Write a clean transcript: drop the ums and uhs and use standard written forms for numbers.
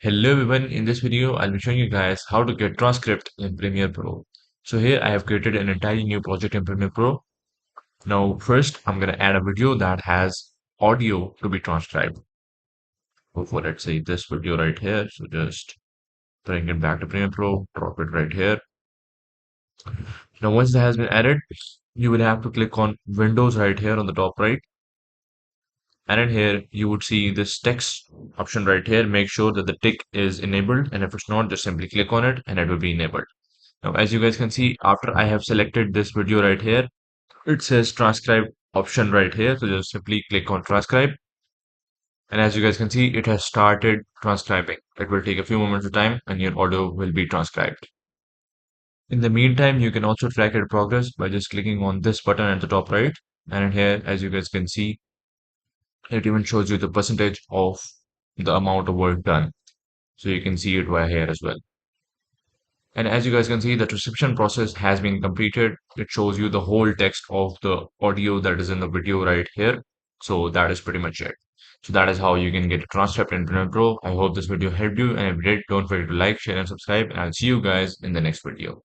Hello everyone, in this video I'll be showing you guys how to get transcript in Premiere Pro. So here I have created an entirely new project in Premiere Pro. Now first I'm going to add a video that has audio to be transcribed. So for let's say this video right here, so just bring it back to Premiere Pro, drop it right here. Now once that has been added, you will have to click on Windows right here on the top right. And in here you would see this text option right here. Make sure that the tick is enabled, and if it's not, just simply click on it and it will be enabled. Now, as you guys can see, after I have selected this video right here, it says transcribe option right here. So just simply click on transcribe. And as you guys can see, it has started transcribing. It will take a few moments of time and your audio will be transcribed. In the meantime, you can also track your progress by just clicking on this button at the top right. And in here, as you guys can see, it even shows you the percentage of the amount of work done. So you can see it via here as well. And as you guys can see, the transcription process has been completed. It shows you the whole text of the audio that is in the video right here. So that is pretty much it. So that is how you can get a transcript in Premiere Pro. I hope this video helped you. And if it did, don't forget to like, share, and subscribe. And I'll see you guys in the next video.